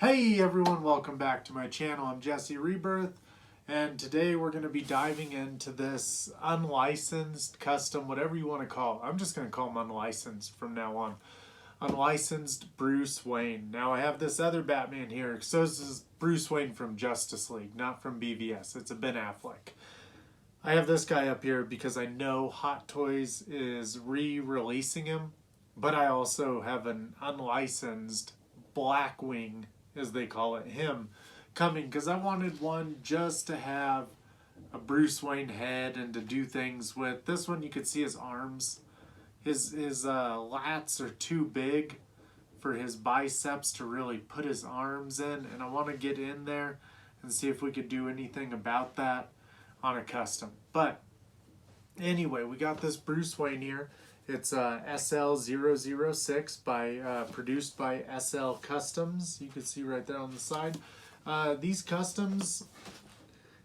Hey everyone, welcome back to my channel. I'm Jesse Rebirth, and today we're going to be diving into this unlicensed, custom, whatever you want to call it. I'm just going to call him unlicensed from now on. Unlicensed Bruce Wayne. Now I have this other Batman here. So this is Bruce Wayne from Justice League, not from BVS. It's a Ben Affleck. I have this guy up here because I know Hot Toys is re-releasing him, but I also have an unlicensed Blackwing, as they call it, him coming because I wanted one just to have a Bruce Wayne head and to do things with. This one you could see his arms. His lats are too big for his biceps to really put his arms in, and I want to get in there and see if we could do anything about that on a custom. But anyway, we got this Bruce Wayne here. It's SL006 produced by SL Customs. You can see right there on the side. These customs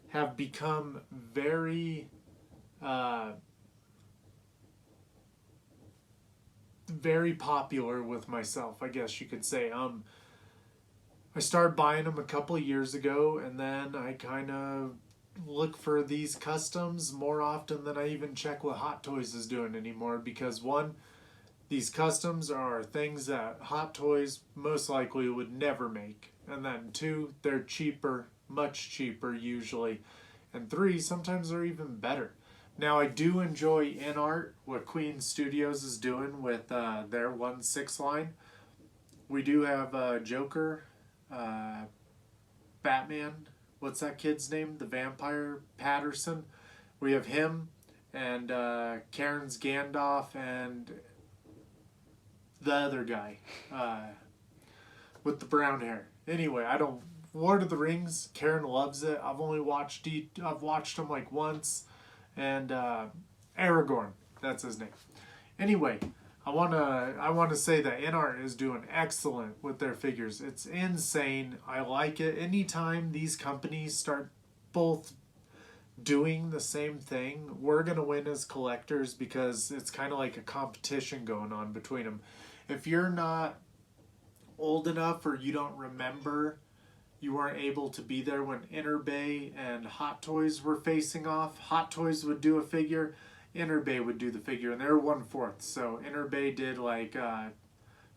have become very popular with myself, I guess you could say. I started buying them a couple of years ago, and then I kind of look for these customs more often than I even check what Hot Toys is doing anymore, because one, these customs are things that Hot Toys most likely would never make, and then two, they're cheaper, much cheaper usually, and three, sometimes they're even better. Now I do enjoy InArt, what Queen Studios is doing with their 1/6 line. We do have Joker, Batman, what's that kid's name? The vampire Patterson. We have him and Karen's Gandalf and the other guy with the brown hair. Anyway, Lord of the Rings, Karen loves it. I've watched him like once, and Aragorn, that's his name. Anyway, I wanna say that InArt is doing excellent with their figures. It's insane. I like it. Anytime these companies start both doing the same thing, we're gonna win as collectors, because it's kind of like a competition going on between them. If you're not old enough or you don't remember, you weren't able to be there when Interbay and Hot Toys were facing off. Hot Toys would do a figure, Interbay would do the figure, and they were 1/4. So Interbay did like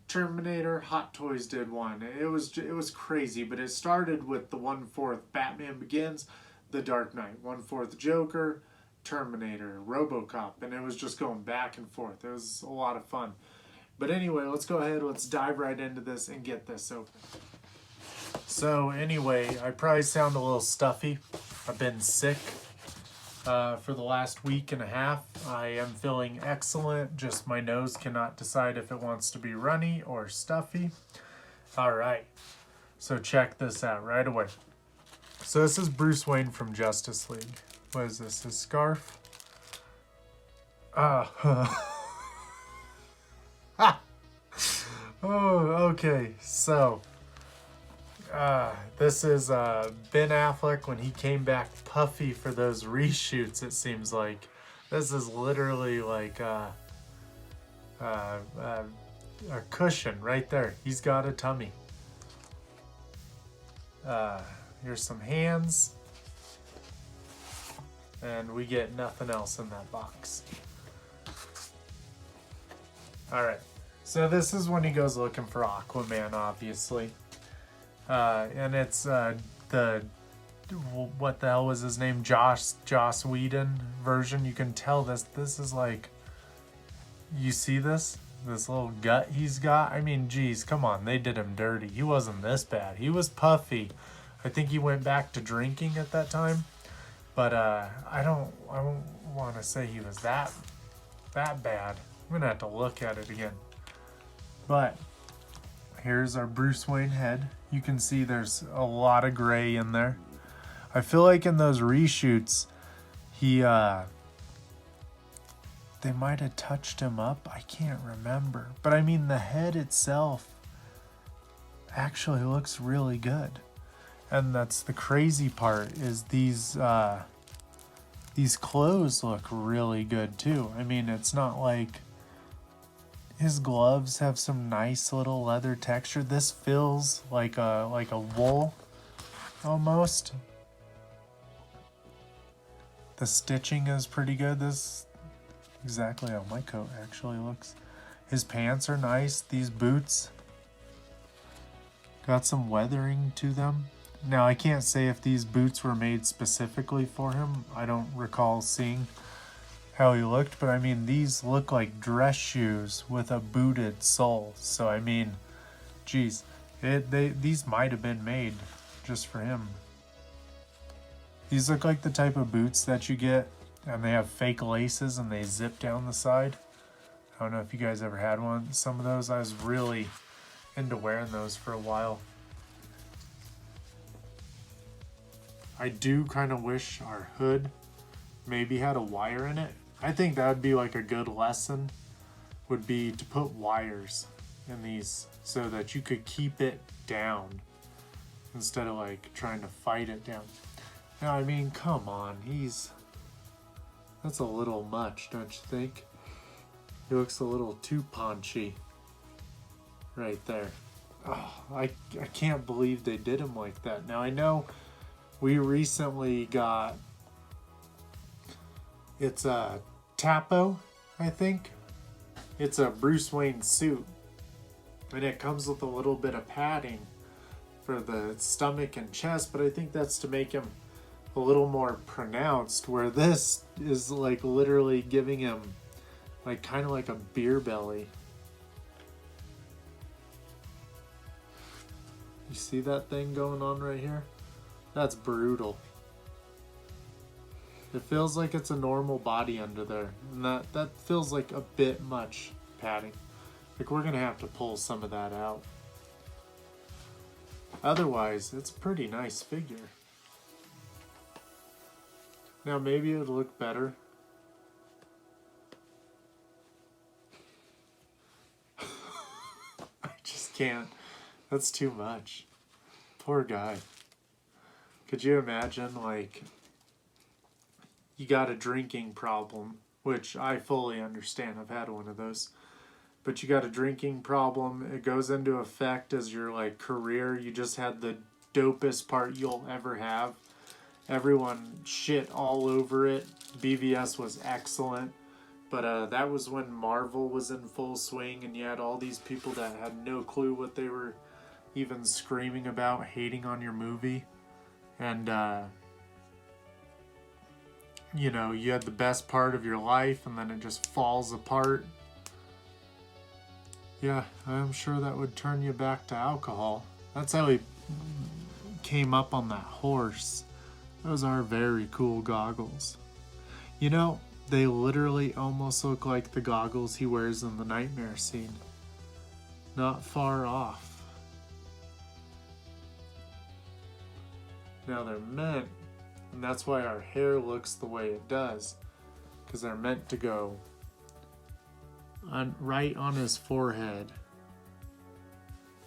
Terminator, Hot Toys did one. It was crazy, but it started with the 1/4 Batman Begins, The Dark Knight, 1/4 Joker, Terminator, RoboCop, and it was just going back and forth. It was a lot of fun. But anyway, let's go ahead, let's dive right into this and get this open. So anyway, I probably sound a little stuffy. I've been sick for the last week and a half. I am feeling excellent, just my nose cannot decide if it wants to be runny or stuffy. All right, so check this out right away. So this is Bruce Wayne from Justice League. What is this, his scarf? Oh, okay, so this is Ben Affleck when he came back puffy for those reshoots, it seems like. This is literally like a cushion right there. He's got a tummy. Here's some hands. And we get nothing else in that box. Alright, so this is when he goes looking for Aquaman, obviously. And it's what the hell was his name? Joss Whedon version. You can tell this is like, you see this little gut he's got. I mean, geez, come on, they did him dirty. He wasn't this bad. He was puffy. I think he went back to drinking at that time, but I don't want to say he was that bad. I'm gonna have to look at it again. But here's our Bruce Wayne head. You can see there's a lot of gray in there. I feel like in those reshoots, they might have touched him up. I can't remember. But I mean, the head itself actually looks really good. And that's the crazy part, is these clothes look really good too. I mean, it's not like His gloves have some nice little leather texture. This feels like a wool almost. The stitching is pretty good. This exactly how my coat actually looks. His pants are nice. These boots got some weathering to them. Now, I can't say if these boots were made specifically for him. I don't recall seeing how he looked, but I mean, these look like dress shoes with a booted sole. So I mean, geez, these might have been made just for him. These look like the type of boots that you get, and they have fake laces and they zip down the side. I don't know if you guys ever had some of those. I was really into wearing those for a while. I do kind of wish our hood maybe had a wire in it. I think that would be like a good lesson, would be to put wires in these so that you could keep it down instead of like trying to fight it down. Now, I mean, come on, that's a little much, don't you think? He looks a little too paunchy right there. Oh, I can't believe they did him like that. Now, I know we recently got, it's a Tapo, I think. It's a Bruce Wayne suit, and it comes with a little bit of padding for the stomach and chest, but I think that's to make him a little more pronounced, where this is like literally giving him like kind of like a beer belly. You see that thing going on right here? That's brutal. It feels like it's a normal body under there, and that feels like a bit much padding. Like, we're gonna have to pull some of that out. Otherwise, it's a pretty nice figure. Now, maybe it would look better. I just can't. That's too much. Poor guy. Could you imagine, like, you got a drinking problem, which I fully understand. I've had one of those. But you got a drinking problem. It goes into effect as your, like, career. You just had the dopest part you'll ever have. Everyone shit all over it. BVS was excellent. But that was when Marvel was in full swing, and you had all these people that had no clue what they were even screaming about, hating on your movie. And, you know, you had the best part of your life, and then it just falls apart. Yeah, I'm sure that would turn you back to alcohol. That's how he came up on that horse. Those are very cool goggles. You know, they literally almost look like the goggles he wears in the nightmare scene. Not far off. Now they're meant, and that's why our hair looks the way it does, because they're meant to go right on his forehead,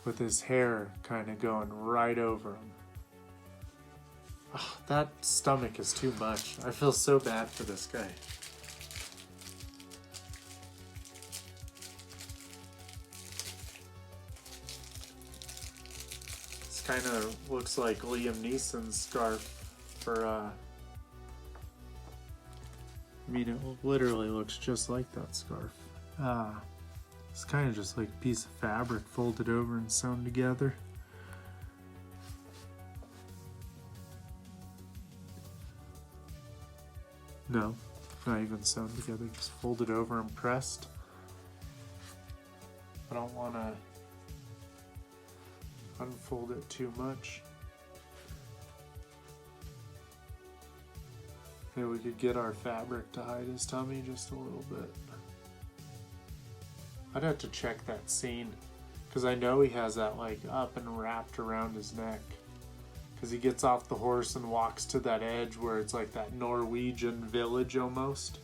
with his hair kind of going right over him. Oh, that stomach is too much. I feel so bad for this guy. This kind of looks like Liam Neeson's scarf for, I mean, it literally looks just like that scarf. It's kind of just like a piece of fabric folded over and sewn together. No, not even sewn together, just folded over and pressed. I don't want to unfold it too much. Maybe we could get our fabric to hide his tummy just a little bit. I'd have to check that scene, because I know he has that like up and wrapped around his neck. Because he gets off the horse and walks to that edge where it's like that Norwegian village almost.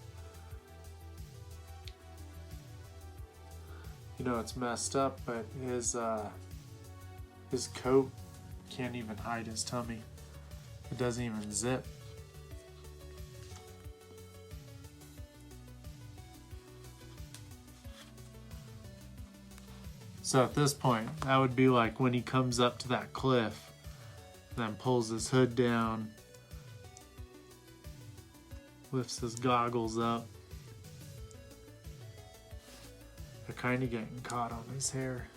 You know, it's messed up, but his coat can't even hide his tummy. It doesn't even zip. So at this point, that would be like when he comes up to that cliff, then pulls his hood down, lifts his goggles up. They're kind of getting caught on his hair.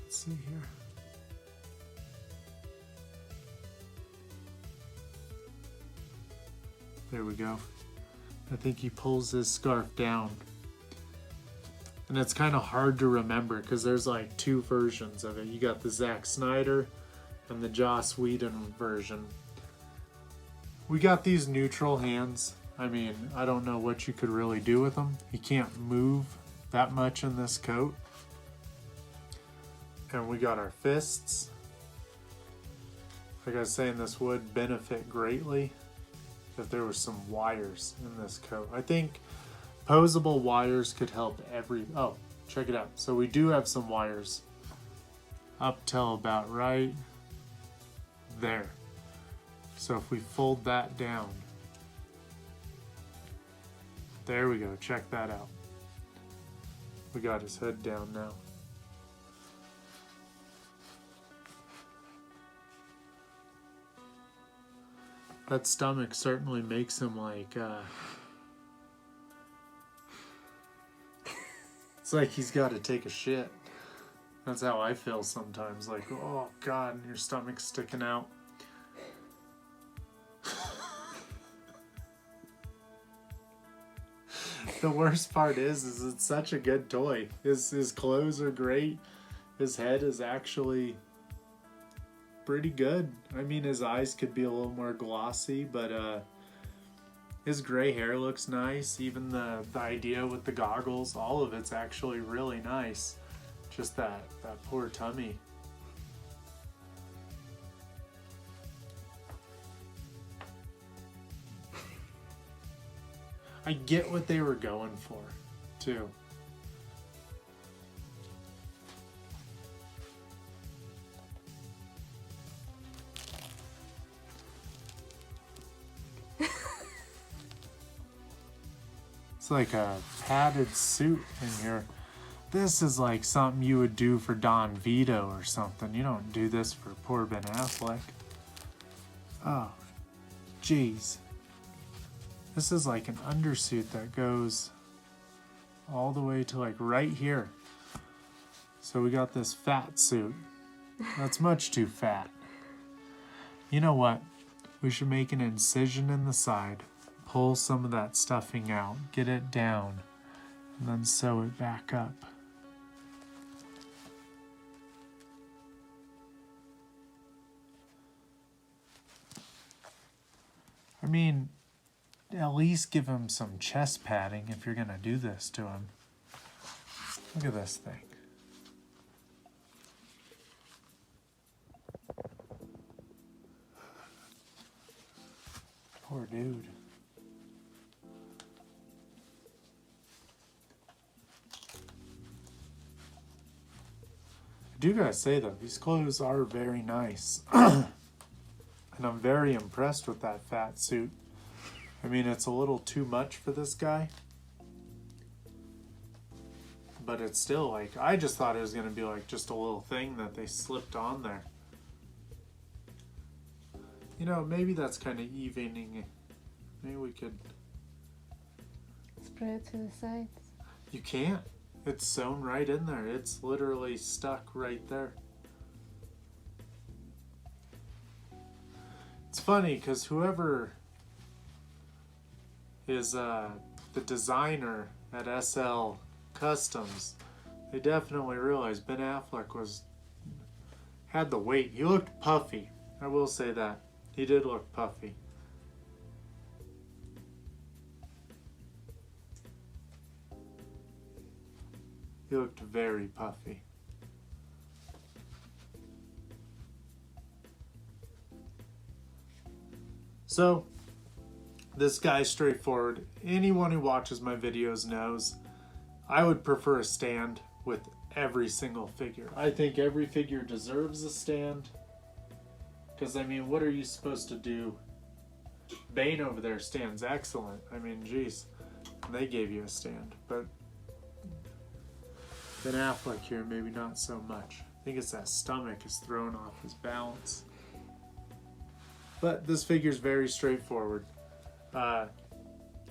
Let's see here. There we go. I think he pulls his scarf down. And it's kind of hard to remember because there's like two versions of it. You got the Zack Snyder and the Joss Whedon version. We got these neutral hands. I mean, I don't know what you could really do with them. He can't move that much in this coat. And we got our fists. Like I was saying, this would benefit greatly if there was some wires in this coat. I think posable wires could help oh, check it out. So we do have some wires up till about right there. So if we fold that down, there we go, check that out. We got his head down now. That stomach certainly makes him like, it's like he's got to take a shit. That's how I feel sometimes, like, oh God, your stomach's sticking out. The worst part is it's such a good toy. His clothes are great. His head is actually pretty good. I mean, his eyes could be a little more glossy, but his gray hair looks nice. Even the idea with the goggles, all of it's actually really nice. Just that poor tummy. I get what they were going for, too. It's like a padded suit in here. This is like something you would do for Don Vito or something. You don't do this for poor Ben Affleck. Oh, jeez. This is like an undersuit that goes all the way to like right here. So we got this fat suit. That's much too fat. You know what? We should make an incision in the side. Pull some of that stuffing out. Get it down. And then sew it back up. I mean, at least give him some chest padding if you're gonna do this to him. Look at this thing. Poor dude. I do gotta say though, these clothes are very nice. And I'm very impressed with that fat suit. I mean, it's a little too much for this guy. But it's still like, I just thought it was going to be like just a little thing that they slipped on there. You know, maybe that's kind of evening. Maybe we could... Spread it to the sides. You can't. It's sewn right in there. It's literally stuck right there. It's funny because whoever is the designer at SL Customs, they definitely realized Ben Affleck had the weight. He looked puffy. I will say that. He did look puffy. He looked very puffy. So, this guy's straightforward. Anyone who watches my videos knows I would prefer a stand with every single figure. I think every figure deserves a stand. Because, I mean, what are you supposed to do? Bane over there stands excellent. I mean, geez, they gave you a stand. But Ben Affleck here, maybe not so much. I think it's that stomach is thrown off his balance. But this figure's very straightforward.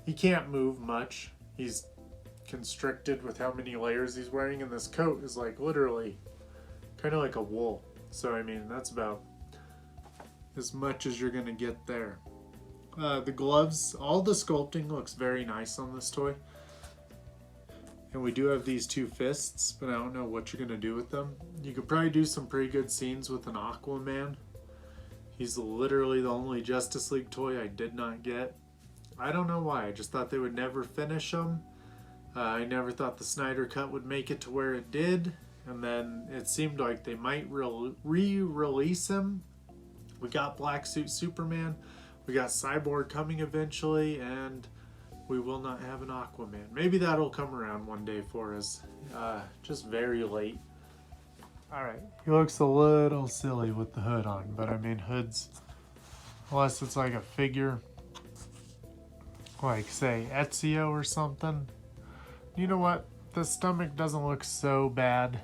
He can't move much. He's constricted with how many layers he's wearing, and this coat is like literally kind of like a wool. So I mean, that's about as much as you're gonna get there. The gloves, all the sculpting looks very nice on this toy. And we do have these two fists, but I don't know what you're gonna do with them. You could probably do some pretty good scenes with an Aquaman. He's literally the only Justice League toy I did not get. I don't know why, I just thought they would never finish them. I never thought the Snyder Cut would make it to where it did. And then it seemed like they might re-release him. We got Black Suit Superman. We got Cyborg coming eventually. And we will not have an Aquaman. Maybe that'll come around one day for us. Just very late. Alright, he looks a little silly with the hood on. But I mean, hoods, unless it's like a figure, like say Ezio or something. You know what? The stomach doesn't look so bad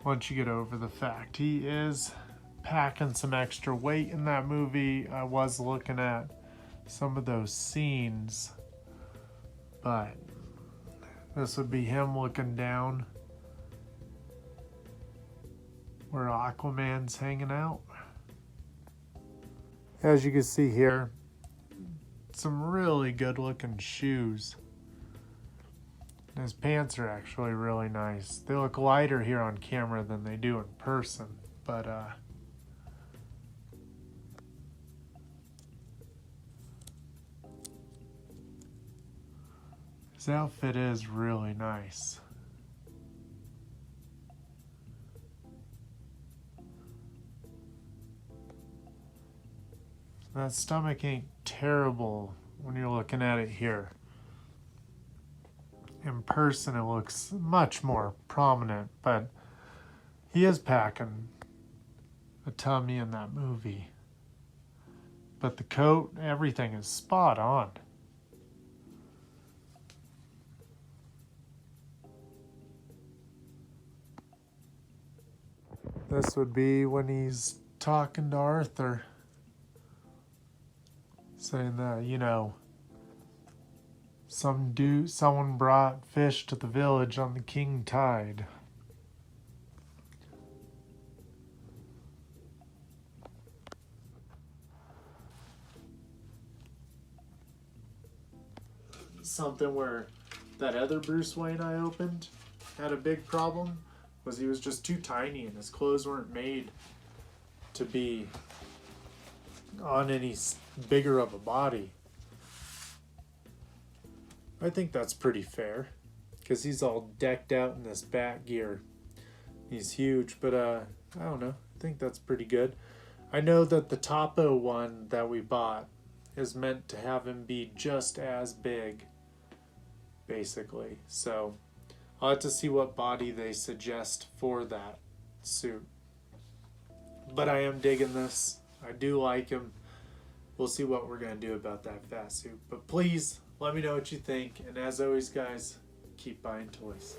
once you get over the fact he is packing some extra weight in that movie. I was looking at some of those scenes, but this would be him looking down where Aquaman's hanging out. As you can see here, some really good looking shoes. His pants are actually really nice. They look lighter here on camera than they do in person, but his outfit is really nice. That stomach ain't terrible when you're looking at it here. In person it looks much more prominent, but he is packing a tummy in that movie. But the coat, everything is spot on. This would be when he's talking to Arthur, saying that, you know, someone brought fish to the village on the king tide. Something where that other Bruce Wayne I opened had a big problem was he was just too tiny and his clothes weren't made to be on any bigger of a body. I think that's pretty fair, because he's all decked out in this bat gear. He's huge, but I don't know. I think that's pretty good. I know that the Topo one that we bought is meant to have him be just as big, basically. So I'll have to see what body they suggest for that suit. But I am digging this. I do like him. We'll see what we're going to do about that fast suit. But please, let me know what you think. And as always, guys, keep buying toys.